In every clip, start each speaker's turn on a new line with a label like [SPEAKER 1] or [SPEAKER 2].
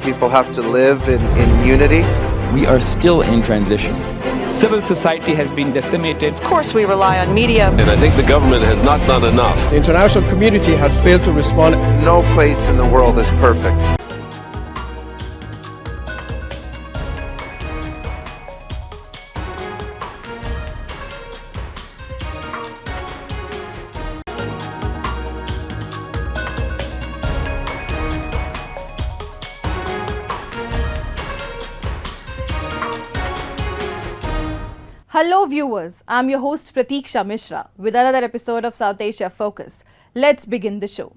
[SPEAKER 1] people have to live in unity.
[SPEAKER 2] We are still in transition.
[SPEAKER 3] Civil society has been decimated.
[SPEAKER 4] Of course, we rely on media.
[SPEAKER 5] And I think the government has not done enough.
[SPEAKER 6] The international community has failed to respond.
[SPEAKER 1] No place in the world is perfect.
[SPEAKER 7] Hello viewers, I'm your host Pratiksha Mishra with another episode of South Asia Focus. Let's begin the show.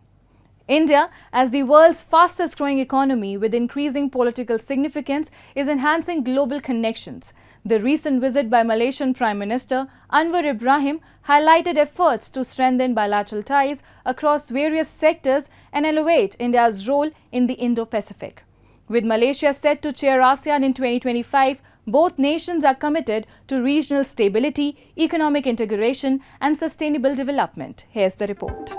[SPEAKER 7] India, as the world's fastest growing economy with increasing political significance, is enhancing global connections. The recent visit by Malaysian Prime Minister Anwar Ibrahim highlighted efforts to strengthen bilateral ties across various sectors and elevate India's role in the Indo-Pacific. With Malaysia set to chair ASEAN in 2025, both nations are committed to regional stability, economic integration and sustainable development. Here's the report.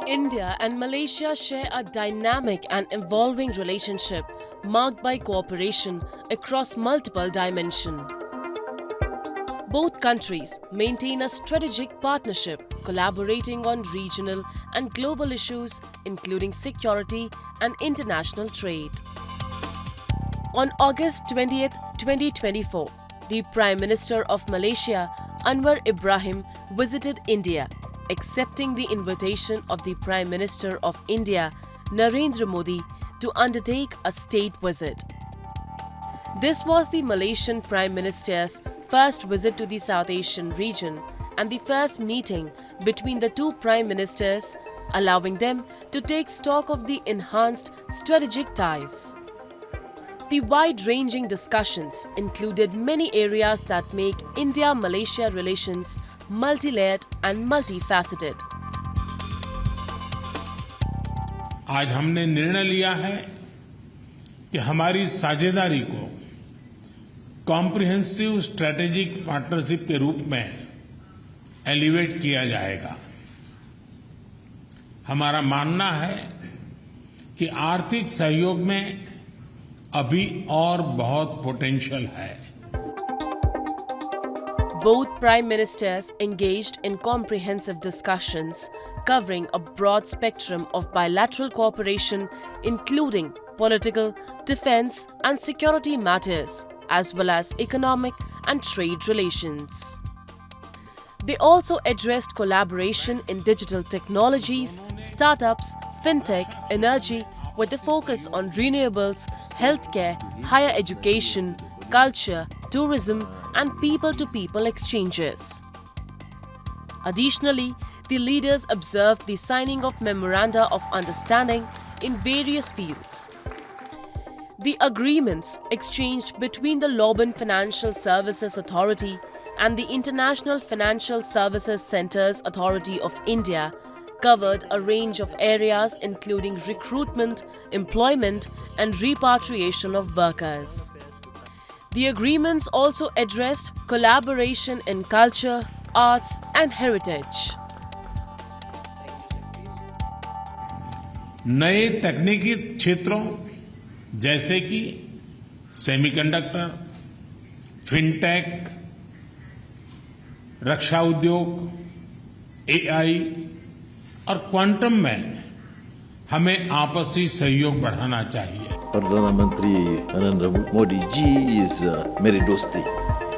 [SPEAKER 8] India and Malaysia share a dynamic and evolving relationship marked by cooperation across multiple dimensions. Both countries maintain a strategic partnership, collaborating on regional and global issues, including security and international trade. On August 20th, 2024, the Prime Minister of Malaysia, Anwar Ibrahim, visited India, accepting the invitation of the Prime Minister of India, Narendra Modi, to undertake a state visit. This was the Malaysian Prime Minister's first visit to the South Asian region and the first meeting between the two Prime Ministers, allowing them to take stock of the enhanced strategic ties. The wide-ranging discussions included many areas that make India-Malaysia relations multi-layered and multifaceted.
[SPEAKER 9] आज हमने निर्णय लिया है कि हमारी साझेदारी को comprehensive strategic partnership के रूप में एलिवेट किया जाएगा। हमारा मानना है कि आर्थिक सहयोग में अभी और बहुत पोटेंशियल है।
[SPEAKER 8] Both Prime Ministers engaged in comprehensive discussions covering a broad spectrum of bilateral cooperation, including political, defense and security matters, as well as economic and trade relations. They also addressed collaboration in digital technologies, startups, fintech, energy, with a focus on renewables, healthcare, higher education, culture, tourism, and people-to-people exchanges. Additionally, the leaders observed the signing of memoranda of understanding in various fields. The agreements exchanged between the Laban Financial Services Authority and the International Financial Services Centres Authority of India covered a range of areas including recruitment, employment, and repatriation of workers. The agreements also addressed collaboration in culture, arts, and heritage.
[SPEAKER 9] नए तकनीकी क्षेत्रों जैसे कि semiconductor, fintech, रक्षा उद्योग, AI और quantum में हमें आपसी सहयोग बढ़ाना चाहिए।
[SPEAKER 10] प्रधानमंत्री नरेंद्र मोदी जी is मेरे दोस्ती।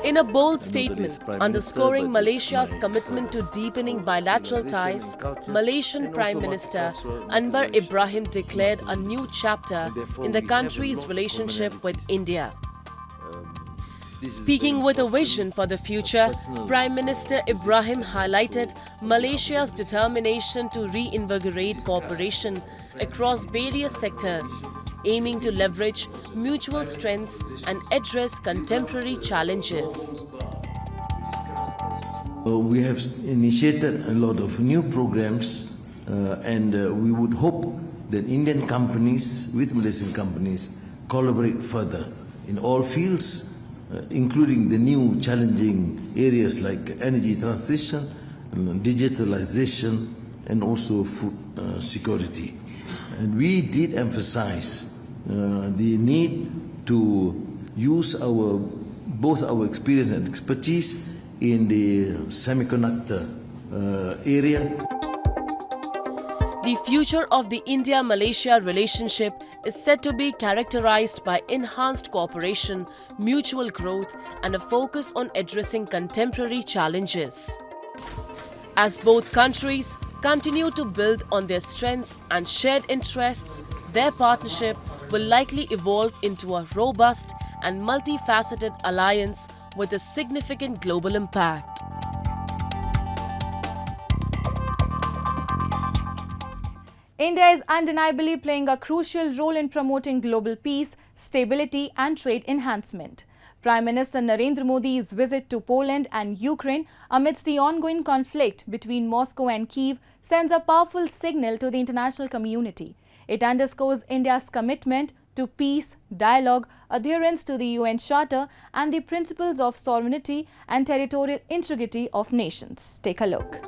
[SPEAKER 8] In a bold statement underscoring Malaysia's commitment to deepening bilateral ties, Malaysian Prime Minister Anwar Ibrahim declared a new chapter in the country's relationship with India. Speaking with a vision for the future, Prime Minister Ibrahim highlighted Malaysia's determination to reinvigorate cooperation across various sectors, aiming to leverage mutual strengths and address contemporary challenges.
[SPEAKER 10] We have initiated a lot of new programs and we would hope that Indian companies with Malaysian companies collaborate further in all fields, including the new challenging areas like energy transition, digitalization, and also food security. And we did emphasize the need to use both our experience and expertise in the semiconductor area.
[SPEAKER 8] The future of the India-Malaysia relationship is said to be characterized by enhanced cooperation, mutual growth, and a focus on addressing contemporary challenges. As both countries continue to build on their strengths and shared interests, their partnership will likely evolve into a robust and multifaceted alliance with a significant global impact.
[SPEAKER 7] India is undeniably playing a crucial role in promoting global peace, stability and trade enhancement. Prime Minister Narendra Modi's visit to Poland and Ukraine amidst the ongoing conflict between Moscow and Kyiv sends a powerful signal to the international community. It underscores India's commitment to peace, dialogue, adherence to the UN Charter and the principles of sovereignty and territorial integrity of nations. Take a look.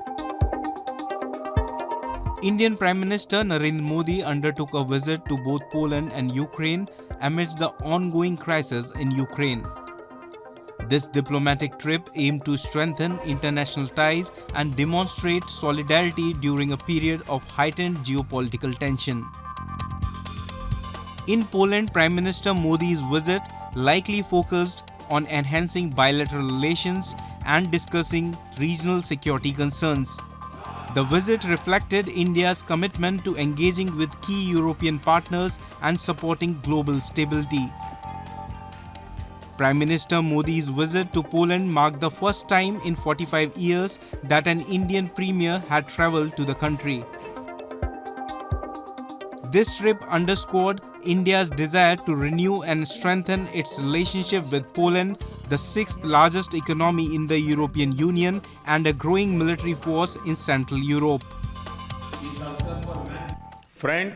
[SPEAKER 4] Indian Prime Minister Narendra Modi undertook a visit to both Poland and Ukraine amidst the ongoing crisis in Ukraine. This diplomatic trip aimed to strengthen international ties and demonstrate solidarity during a period of heightened geopolitical tension. In Poland, Prime Minister Modi's visit likely focused on enhancing bilateral relations and discussing regional security concerns. The visit reflected India's commitment to engaging with key European partners and supporting global stability. Prime Minister Modi's visit to Poland marked the first time in 45 years that an Indian premier had travelled to the country. This trip underscored India's desire to renew and strengthen its relationship with Poland, the sixth largest economy in the European Union and a growing military force in Central Europe.
[SPEAKER 9] Friend,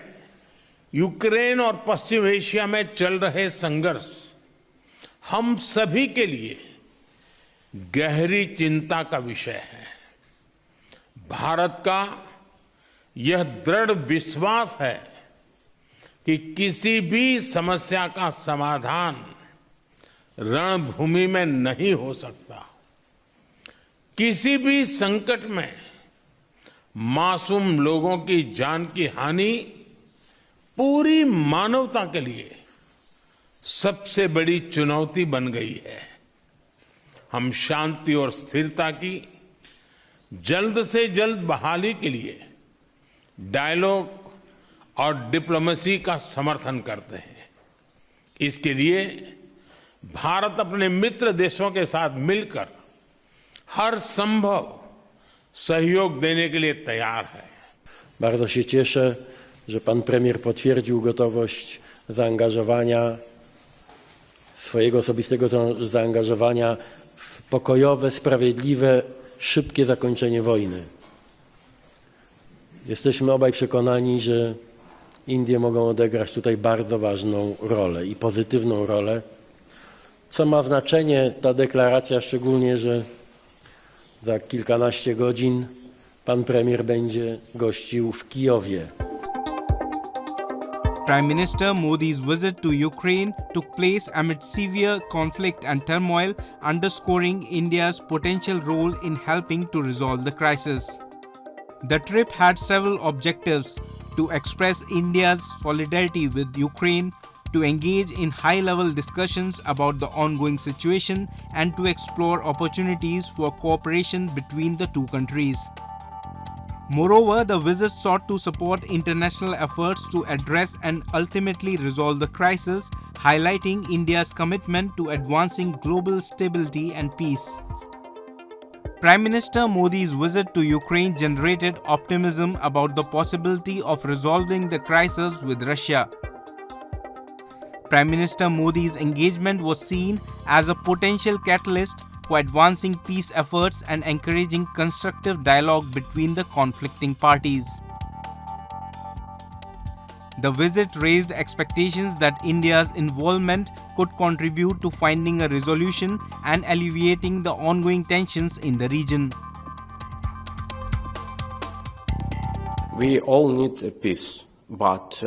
[SPEAKER 9] Ukraine और पश्चिम Asia में चल रहे संघर्ष हम सभी के लिए गहरी चिंता का विषय है। भारत का यह दृढ़ विश्वास है कि किसी भी समस्या का समाधान रणभूमि में नहीं हो सकता। किसी भी संकट में मासूम लोगों की जान की हानि पूरी मानवता के लिए सबसे बड़ी चुनौती बन गई है। हम शांति और स्थिरता की जल्द से जल्द बहाली के लिए डायलॉग और डिप्लोमेसी का समर्थन करते हैं। इसके लिए भारत अपने मित्र देशों के साथ मिलकर हर संभव सहयोग देने के लिए तैयार है।
[SPEAKER 11] Bardzo się cieszę, że pan premier potwierdził gotowość zaangażowania, swojego osobistego zaangażowania w pokojowe, sprawiedliwe, szybkie zakończenie wojny. Jesteśmy obaj przekonani, że Indie mogą odegrać tutaj bardzo ważną rolę i pozytywną rolę, co ma znaczenie ta deklaracja, szczególnie, że za kilkanaście godzin pan premier będzie gościł w Kijowie.
[SPEAKER 4] Prime Minister Modi's visit to Ukraine took place amid severe conflict and turmoil, underscoring India's potential role in helping to resolve the crisis. The trip had several objectives: to express India's solidarity with Ukraine, to engage in high-level discussions about the ongoing situation, and to explore opportunities for cooperation between the two countries. Moreover, the visit sought to support international efforts to address and ultimately resolve the crisis, highlighting India's commitment to advancing global stability and peace. Prime Minister Modi's visit to Ukraine generated optimism about the possibility of resolving the crisis with Russia. Prime Minister Modi's engagement was seen as a potential catalyst for advancing peace efforts and encouraging constructive dialogue between the conflicting parties. The visit raised expectations that India's involvement could contribute to finding a resolution and alleviating the ongoing tensions in the region.
[SPEAKER 5] We all need peace.
[SPEAKER 12] but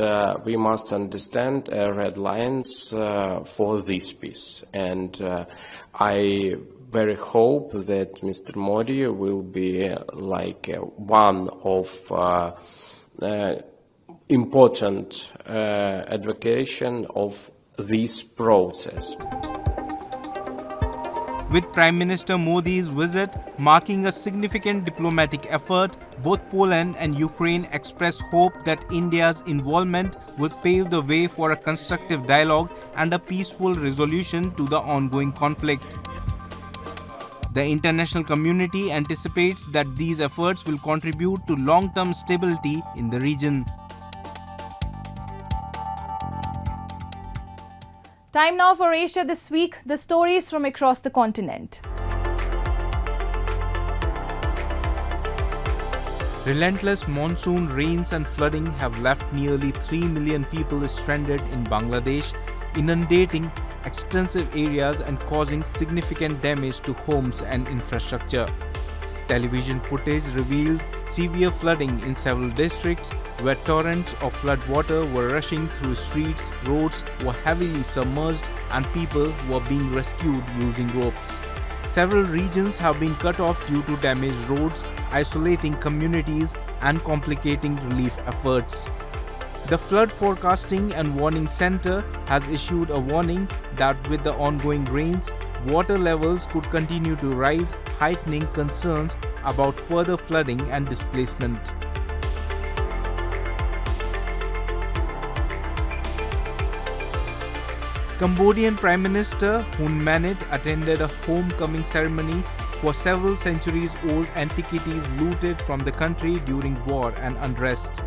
[SPEAKER 12] we must understand red lines for this peace. And I very hope that Mr. Modi will be like one of important advocation of this process.
[SPEAKER 4] With Prime Minister Modi's visit marking a significant diplomatic effort, both Poland and Ukraine express hope that India's involvement will pave the way for a constructive dialogue and a peaceful resolution to the ongoing conflict. The international community anticipates that these efforts will contribute to long-term stability in the region.
[SPEAKER 7] Time now for Asia This Week, the stories from across the continent.
[SPEAKER 4] Relentless monsoon rains and flooding have left nearly 3 million people stranded in Bangladesh, inundating extensive areas and causing significant damage to homes and infrastructure. Television footage revealed severe flooding in several districts where torrents of flood water were rushing through streets, roads were heavily submerged, and people were being rescued using ropes. Several regions have been cut off due to damaged roads, isolating communities and complicating relief efforts. The Flood Forecasting and Warning Center has issued a warning that with the ongoing rains, water levels could continue to rise, heightening concerns about further flooding and displacement. Cambodian Prime Minister Hun Manet attended a homecoming ceremony for several centuries-old antiquities looted from the country during war and unrest.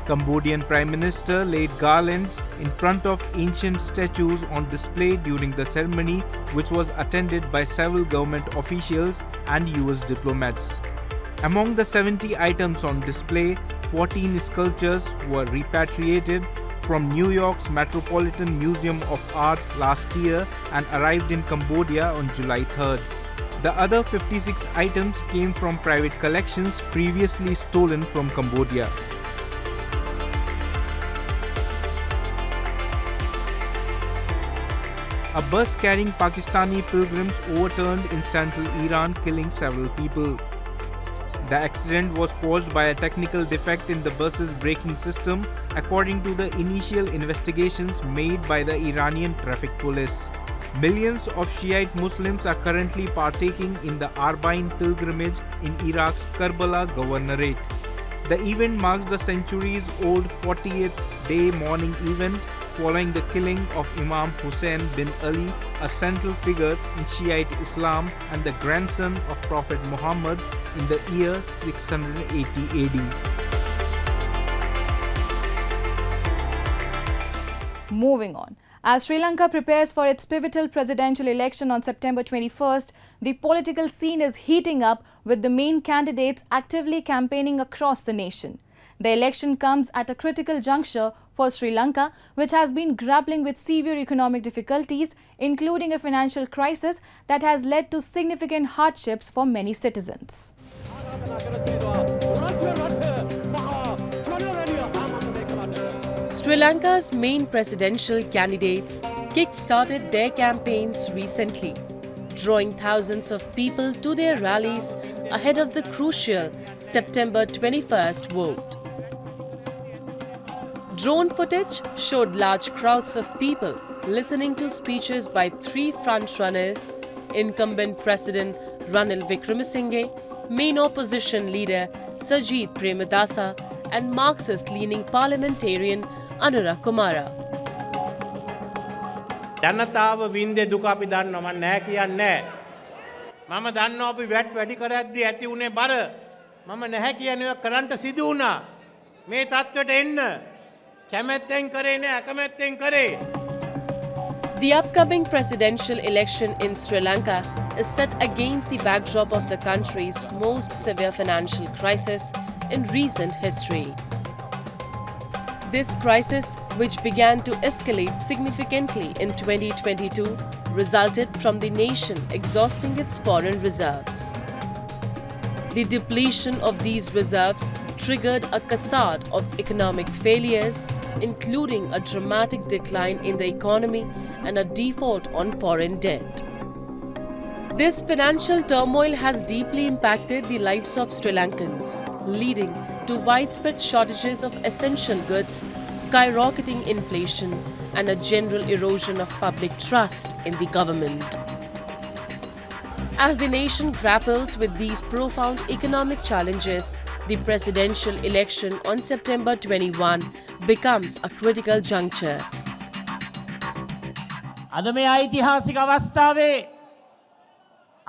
[SPEAKER 4] Cambodian Prime Minister laid garlands in front of ancient statues on display during the ceremony, which was attended by several government officials and US diplomats. Among the 70 items on display, 14 sculptures were repatriated from New York's Metropolitan Museum of Art last year and arrived in Cambodia on July 3rd. The other 56 items came from private collections previously stolen from Cambodia. A bus carrying Pakistani pilgrims overturned in central Iran, killing several people. The accident was caused by a technical defect in the bus's braking system, according to the initial investigations made by the Iranian traffic police. Millions of Shiite Muslims are currently partaking in the Arbaeen pilgrimage in Iraq's Karbala Governorate. The event marks the centuries-old 40th day mourning event following the killing of Imam Hussein bin Ali, a central figure in Shiite Islam and the grandson of Prophet Muhammad, in the year 680 AD.
[SPEAKER 7] Moving on. As Sri Lanka prepares for its pivotal presidential election on September 21st, the political scene is heating up with the main candidates actively campaigning across the nation. The election comes at a critical juncture for Sri Lanka, which has been grappling with severe economic difficulties, including a financial crisis that has led to significant hardships for many citizens.
[SPEAKER 8] Sri Lanka's main presidential candidates kick-started their campaigns recently, drawing thousands of people to their rallies ahead of the crucial September 21st vote. Drone footage showed large crowds of people listening to speeches by three frontrunners: incumbent President Ranil Wickremesinghe, main opposition leader Sajid Premadasa, and Marxist-leaning parliamentarian Anura Kumara.
[SPEAKER 13] ජනතාව වින්දේ දුක අපි දන්නවා මම නැහැ කියන්නේ මම දන්නවා අපි වැට් වැඩි කරද්දී ඇති උනේ බර මම නැහැ කියන්නේ කරන්ට සිදු වුණා මේ තත්ත්වයට එන්න කැමැත්තෙන් කරේ නෑ අකමැත්තෙන් කරේ.
[SPEAKER 8] The upcoming presidential election in Sri Lanka is set against the backdrop of the country's most severe financial crisis in recent history. This crisis, which began to escalate significantly in 2022, resulted from the nation exhausting its foreign reserves. The depletion of these reserves triggered a cascade of economic failures, including a dramatic decline in the economy and a default on foreign debt. This financial turmoil has deeply impacted the lives of Sri Lankans, leading to widespread shortages of essential goods, skyrocketing inflation, and a general erosion of public trust in the government. As the nation grapples with these profound economic challenges, the presidential election on September 21 becomes a critical juncture.
[SPEAKER 13] අද මේ ඓතිහාසික අවස්ථාවේ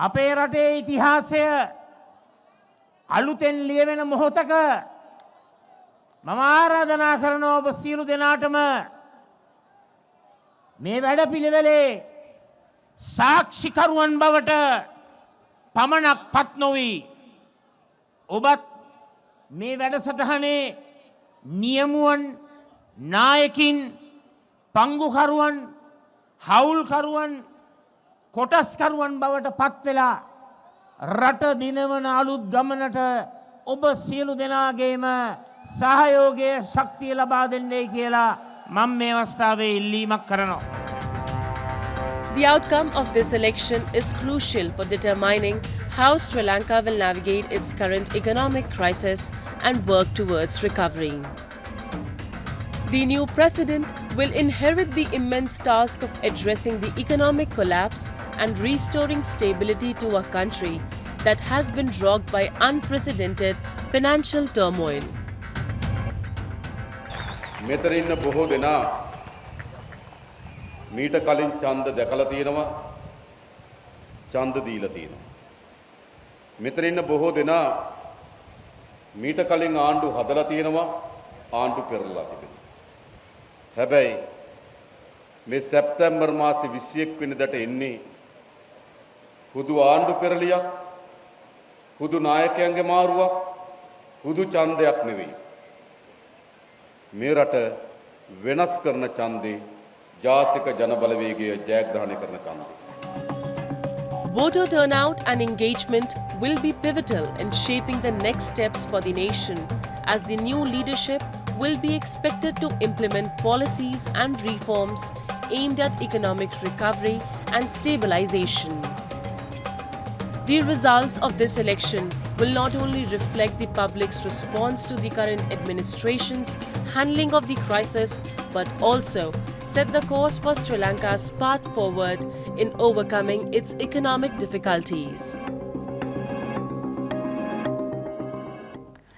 [SPEAKER 13] අපේ රටේ ඉතිහාසය අලුතෙන් ලියවෙන මොහොතක මම ආරාධනා කරනවා ඔබ සියලු දෙනාටම මේ වැඩපිළිවෙලේ සාක්ෂිකරුවන් බවට පමණක් පත් නොවි ඔබත් මේ වැඩසටහනේ නියමුවන් නායකින් පංගුකරුවන් හවුල්කරුවන් කොටස්කරුවන් බවට පත් වෙලා රට දිනවන අලුත් ගමනට ඔබ සියලු දෙනාගේම සහයෝගය ශක්තිය ලබා දෙන්නයි කියලා මම මේ අවස්ථාවේ ඉල්ලීමක් කරනවා.
[SPEAKER 8] The outcome of this election is crucial for determining how Sri Lanka will navigate its current economic crisis and work towards recovery. The new president will inherit the immense task of addressing the economic collapse and restoring stability to a country that has been rocked by unprecedented financial turmoil.
[SPEAKER 14] මෙතන ඉන්න බොහෝ දෙනා මීට කලින් ඡන්ද දැකලා තියෙනවා ඡන්ද දීලා තියෙනවා. මෙතන ඉන්න බොහෝ දෙනා මීට කලින් ආණ්ඩු හදලා තියෙනවා ආණ්ඩු පෙරලා තිබෙනවා. හැබැයි මේ සැප්තැම්බර් මාසේ 21 වෙනිදාට එන්නේ හුදු ආණ්ඩු පෙරලියක් හුදු නායකයන්ගේ මාරුවක් හුදු ඡන්දයක් නෙවෙයි. මේ රට වෙනස් කරන ඡන්දේ ජාතික ජනබලවේගය ජයග්‍රහණය කරන ඡන්දේ.
[SPEAKER 8] Voter turnout and engagement will be pivotal in shaping the next steps for the nation, as the new leadership will be expected to implement policies and reforms aimed at economic recovery and stabilization. The results of this election will not only reflect the public's response to the current administration's handling of the crisis, but also set the course for Sri Lanka's path forward in overcoming its economic difficulties.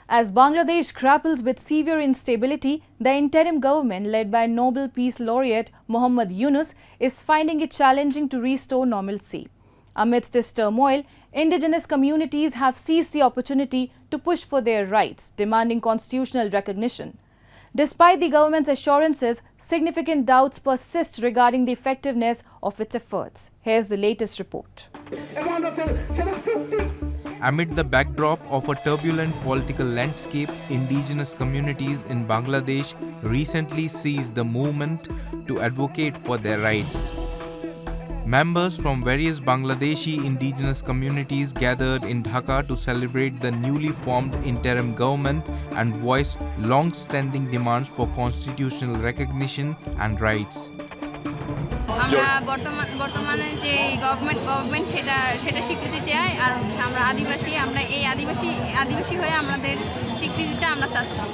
[SPEAKER 7] As Bangladesh grapples with severe instability, the interim government led by Nobel Peace Laureate Muhammad Yunus is finding it challenging to restore normalcy. Amidst this turmoil, indigenous communities have seized the opportunity to push for their rights, demanding constitutional recognition. Despite the government's assurances, significant doubts persist regarding the effectiveness of its efforts. Here's the latest report.
[SPEAKER 4] Amid the backdrop of a turbulent political landscape, indigenous communities in Bangladesh recently seized the movement to advocate for their rights. Members from various Bangladeshi indigenous communities gathered in Dhaka to celebrate the newly formed interim government and voiced long-standing demands for constitutional recognition and rights.
[SPEAKER 15] আমরা বর্তমানে যে government সেটা স্বীকৃতি চাই আর আমরা আদিবাসী আমরা এই আদিবাসী হয়ে আমাদের স্বীকৃতিটা আমরা চাচ্ছি।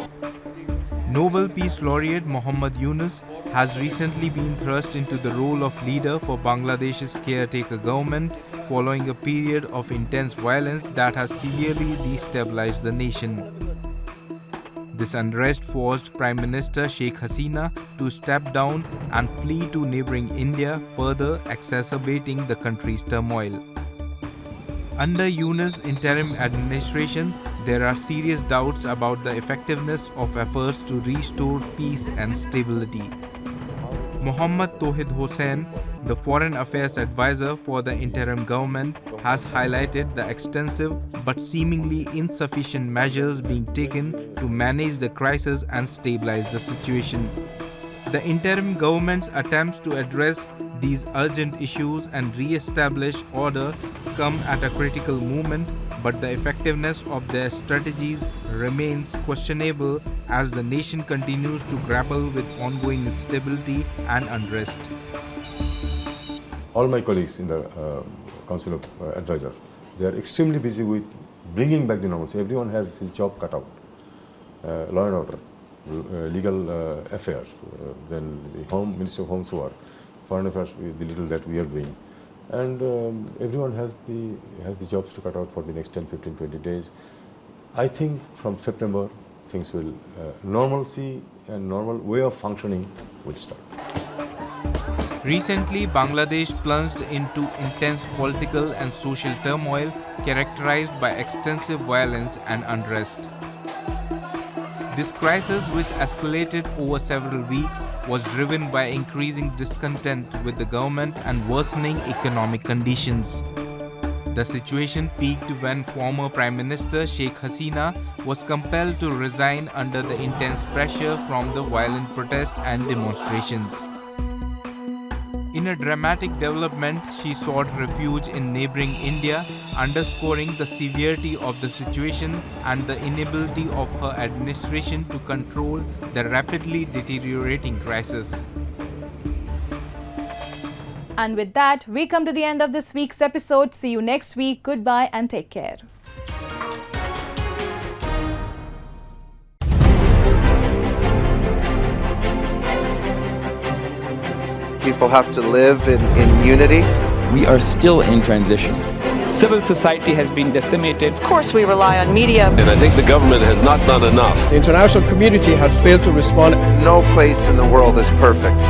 [SPEAKER 4] Nobel Peace Laureate Muhammad Yunus has recently been thrust into the role of leader for Bangladesh's caretaker government following a period of intense violence that has severely destabilized the nation. This unrest forced Prime Minister Sheikh Hasina to step down and flee to neighboring India, further exacerbating the country's turmoil. Under Yunus' interim administration, there are serious doubts about the effectiveness of efforts to restore peace and stability. Muhammad Tohid Hossain, the Foreign Affairs Advisor for the interim government, has highlighted the extensive but seemingly insufficient measures being taken to manage the crisis and stabilize the situation. The interim government's attempts to address these urgent issues and re-establish order come at a critical moment but the effectiveness of their strategies remains questionable as the nation continues to grapple with ongoing instability and unrest.
[SPEAKER 16] All my colleagues in the Council of Advisors, they are extremely busy with bringing back the normalcy. Everyone has his job cut out. Law and order, legal affairs, then the Ministry of Home's work, foreign affairs, the little that we are doing. And everyone has the jobs to cut out for the next 10, 15, 20 days. I think from September, things will, normalcy and normal way of functioning will start.
[SPEAKER 4] Recently, Bangladesh plunged into intense political and social turmoil characterized by extensive violence and unrest. This crisis, which escalated over several weeks, was driven by increasing discontent with the government and worsening economic conditions. The situation peaked when former Prime Minister Sheikh Hasina was compelled to resign under the intense pressure from the violent protests and demonstrations. In a dramatic development, she sought refuge in neighboring India, underscoring the severity of the situation and the inability of her administration to control the rapidly deteriorating crisis.
[SPEAKER 7] And with that, we come to the end of this week's episode. See you next week. Goodbye and take care.
[SPEAKER 1] People have to live in unity.
[SPEAKER 2] We are still in transition.
[SPEAKER 3] Civil society has been decimated.
[SPEAKER 17] Of course, we rely on media.
[SPEAKER 5] And I think the government has not done enough.
[SPEAKER 6] The international community has failed to respond.
[SPEAKER 1] No place in the world is perfect.